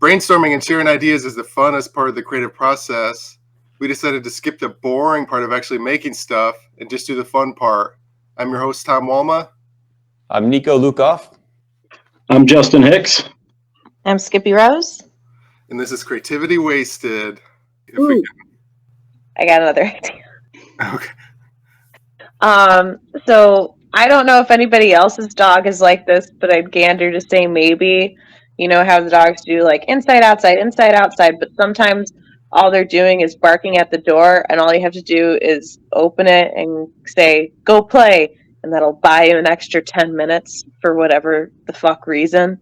Brainstorming and sharing ideas is the funnest part of the creative process. We decided to skip the boring part of actually making stuff and just do the fun part. I'm your host, Tom Walma. I'm Nico Lukoff. I'm Justin Hicks. I'm Skippy Rose. And this is Creativity Wasted. I got another idea. Okay. So I don't know if anybody else's dog is like this, but I'd gander to say maybe. You know how the dogs do like inside, outside, but sometimes all they're doing is barking at the door, and all you have to do is open it and say, go play, and that'll buy you an extra 10 minutes for whatever the fuck reason.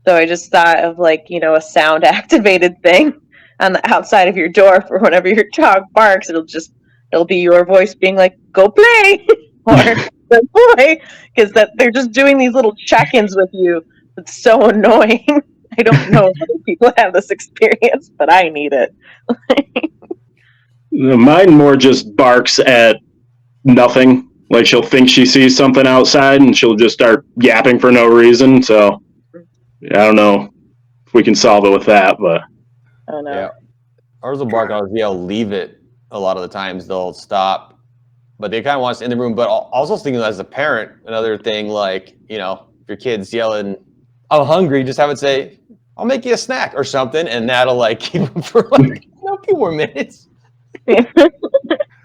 So I just thought of a sound activated thing on the outside of your door for whenever your dog barks, it'll be your voice being like, go play, or good boy, because they're just doing these little check-ins with you. It's so annoying. I don't know if other people have this experience, but I need it. Mine more just barks at nothing. Like she'll think she sees something outside and she'll just start yapping for no reason. So I don't know if we can solve it with that, but I don't know. Yeah. Ours will bark on us. Yeah, I'll leave it a lot of the times. They'll stop, but they kind of want us in the room. But also thinking as a parent, another thing, like, if your kid's yelling, I'm hungry, just have it say, I'll make you a snack or something. And that'll keep them for a few more minutes.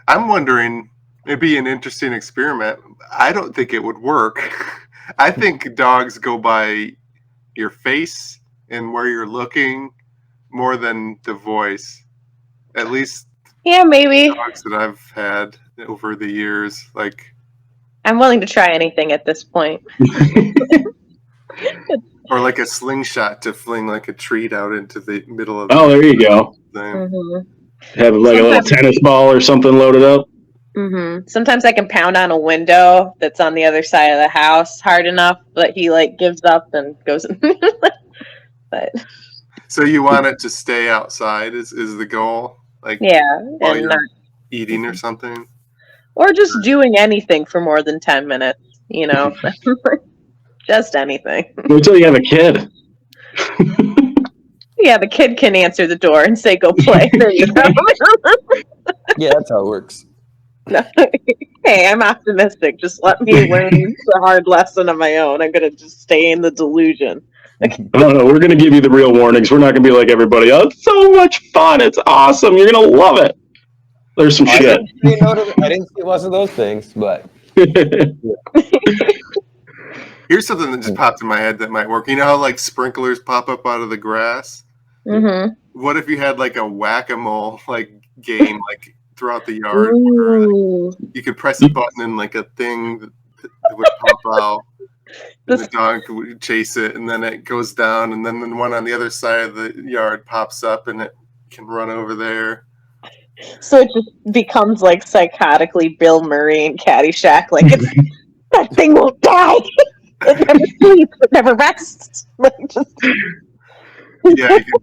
I'm wondering, it'd be an interesting experiment. I don't think it would work. I think dogs go by your face and where you're looking more than the voice. At least Yeah, maybe. dogs that I've had over the years. I'm willing to try anything at this point. Or like a slingshot to fling like a treat out into the middle of the there you go. thing. Mm-hmm. Have like a little tennis ball or something loaded up. Mm-hmm. Sometimes I can pound on a window that's on the other side of the house hard enough that he gives up and goes in. But So you want it to stay outside is the goal? yeah, while and you're not, eating or something? or just doing anything for more than 10 minutes, just anything. Wait till you have a kid. Yeah, the kid can answer the door and say, go play. There you go. Yeah, that's how it works. Hey, I'm optimistic. Just let me learn the hard lesson on my own. I'm going to just stay in the delusion. No, we're going to give you the real warnings. We're not going to be like everybody. Oh, it's so much fun. It's awesome. You're going to love it. There's some shit. I didn't see lots of those things, but Here's something that just popped in my head that might work. You know how sprinklers pop up out of the grass? Mm-hmm. What if you had a whack-a-mole game throughout the yard? Ooh. You could press a button and a thing that would pop out. And the dog would chase it, and then it goes down, and then the one on the other side of the yard pops up, and it can run over there. So it just becomes psychotically Bill Murray and Caddyshack. That thing won't die. It never sleeps. It never rests. Yeah, you can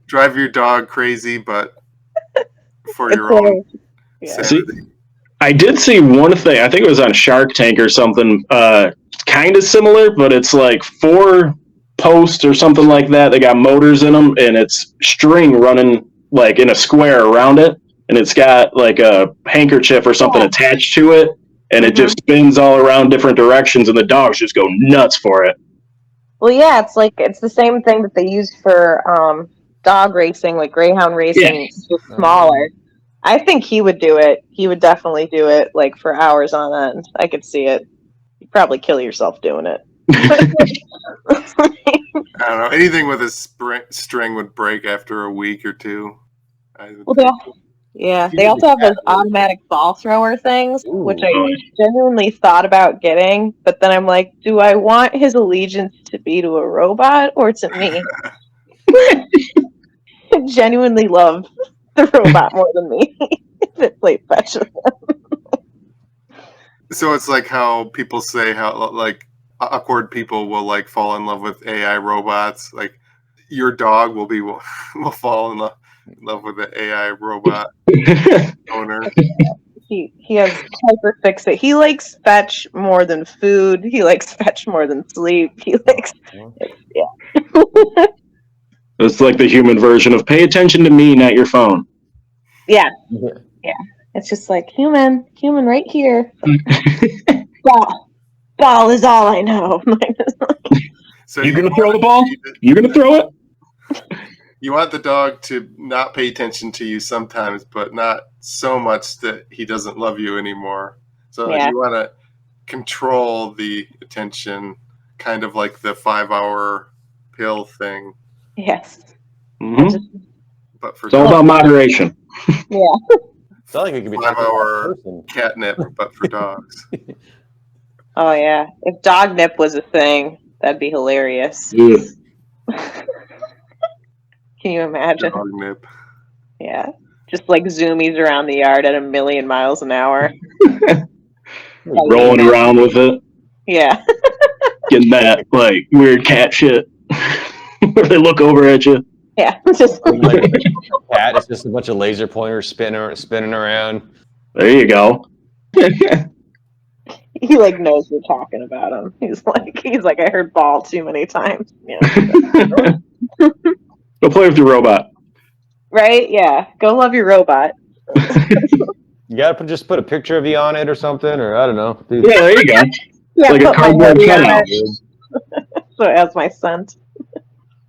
drive your dog crazy, but for your own sanity. I did see one thing. I think it was on Shark Tank or something. Kind of similar, but it's 4 posts or something like that. They got motors in them, and it's string running in a square around it, and it's got a handkerchief or something attached to it, and it just spins all around different directions, and the dogs just go nuts for it. Well, yeah, it's the same thing that they use for dog racing, greyhound racing, just smaller. I think he would do it. He would definitely do it for hours on end. I could see it. You'd probably kill yourself doing it. I don't know. Anything with a string would break after a week or two. They also have those automatic ball thrower things, which I genuinely thought about getting, but then I'm like, do I want his allegiance to be to a robot or to me? I genuinely love the robot more than me. If it played fetch with him. So it's how people say how awkward people will fall in love with AI robots. Your dog will fall in love with the AI robot owner. He has hyperfixate. He likes fetch more than food. He likes fetch more than sleep. He likes It's like the human version of pay attention to me, not your phone. Yeah. It's just like human right here. Ball is all I know. So You gonna throw the ball? You gonna throw it? You want the dog to not pay attention to you sometimes, but not so much that he doesn't love you anymore. So Yeah. you want to control the attention, kind of like the 5-hour pill thing, Yes. Mm-hmm. but for It's all dogs. about moderation. Yeah. It's not like it could be talking about a 5-hour person. catnip, but for dogs. Oh yeah. If dog nip was a thing, that'd be hilarious. Yeah. Can you imagine? Dog nip. Yeah. Just like zoomies around the yard at 1,000,000 miles an hour. Rolling around with it, Yeah. getting that like weird cat shit where they look over at you. Yeah. Just Like a cat, it's just a bunch of laser pointers spinning around. There you go. he like knows we're talking about him. He's like I heard ball too many times. Yeah. Go play with your robot. Right? Yeah. Go love your robot. You gotta just put a picture of you on it or something, or I don't know. Dude. Yeah, there you go. Yeah, Like a put my cardboard hoodie on cutout. it. So it has my scent.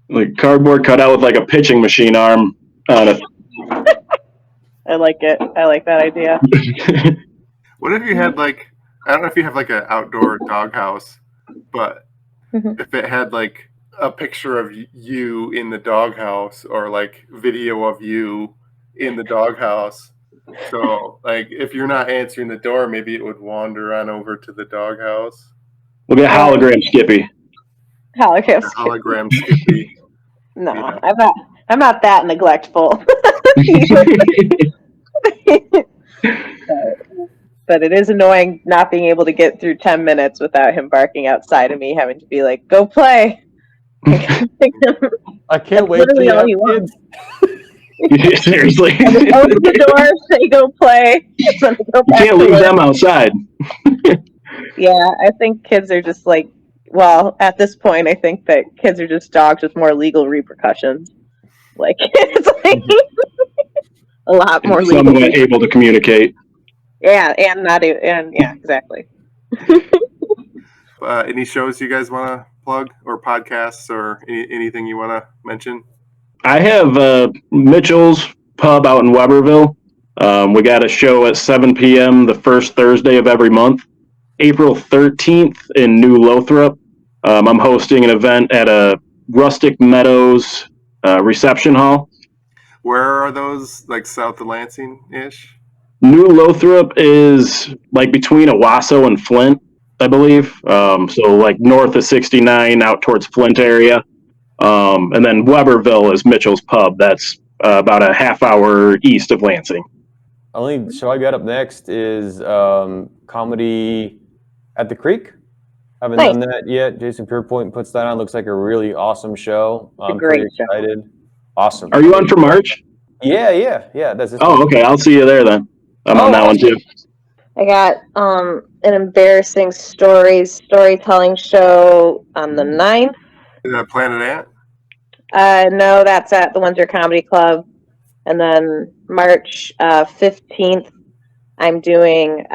Like cardboard cutout with like a pitching machine arm on it. I like it. I like that idea. What if you had like, I don't know if you have like an outdoor doghouse, but if it had like a picture of you in the doghouse or like video of you in the doghouse. So like if you're not answering the door, maybe it would wander on over to the doghouse. We'll get hologram Skippy. Hologram. The hologram Skippy. No, Yeah. I'm not that neglectful. But it is annoying not being able to get through 10 minutes without him barking outside of me, having to be like, "Go play." I can't wait till literally you all have he wants. Yeah, seriously. I just open the door, say go play, then I go You back can't to leave work. them outside. Yeah, I think kids are just like, well, at this point, I think that kids are just dogs with more legal repercussions. Like, it's like a lot more legal. Somewhat able to communicate. Yeah, and not, and yeah, exactly. Any shows you guys want to plug or podcasts or anything you want to mention? I have Mitchell's Pub out in Weberville. We got a show at 7 p.m. the first Thursday of every month. April 13th in New Lothrop. I'm hosting an event at a Rustic Meadows reception hall. Where are those? Like south of Lansing-ish? New Lothrop is like between Owasso and Flint, I believe. So like north of 69 out towards Flint area. And then Weberville is Mitchell's Pub. That's about a half hour east of Lansing. Only show I got up next is comedy at the Creek. Haven't Nice. done that yet. Jason Pierpoint puts that on. Looks like a really awesome show. It's a I'm great pretty excited. Awesome. Are you on for March? Yeah. That's this Oh, week. okay. I'll see you there then. I'm on that one too. I got an embarrassing storytelling show on the 9th. Is that Planet Ant? No, that's at the Windsor Comedy Club. And then March 15th, I'm doing,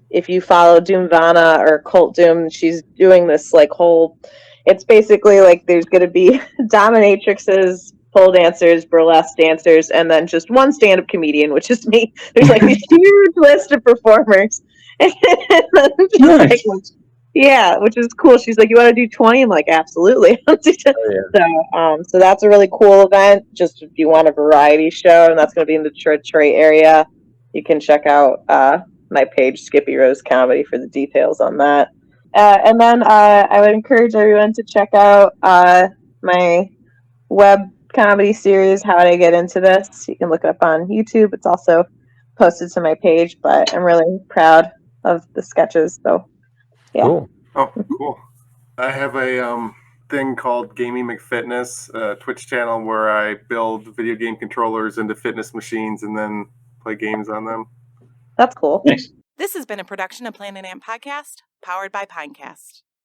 if you follow Doomvana or Cult Doom, she's doing this like whole, it's basically like there's going to be dominatrixes, pole dancers, burlesque dancers, and then just one stand-up comedian, which is me. There's like this huge list of performers. And then just Nice. like, yeah, which is cool. She's like, "You want to do 20?" I'm like, "Absolutely." So that's a really cool event. Just if you want a variety show, and that's going to be in the Detroit area, you can check out my page, Skippy Rose Comedy, for the details on that. And then I would encourage everyone to check out my web comedy series, How Did I Get Into This? You can look it up on YouTube. It's also posted to my page, but I'm really proud of the sketches. So, yeah. Cool. Oh, cool. I have a thing called Gaming McFitness, a Twitch channel where I build video game controllers into fitness machines and then play games on them. That's cool. Nice. This has been a production of Planet Ant Podcast, powered by Pinecast.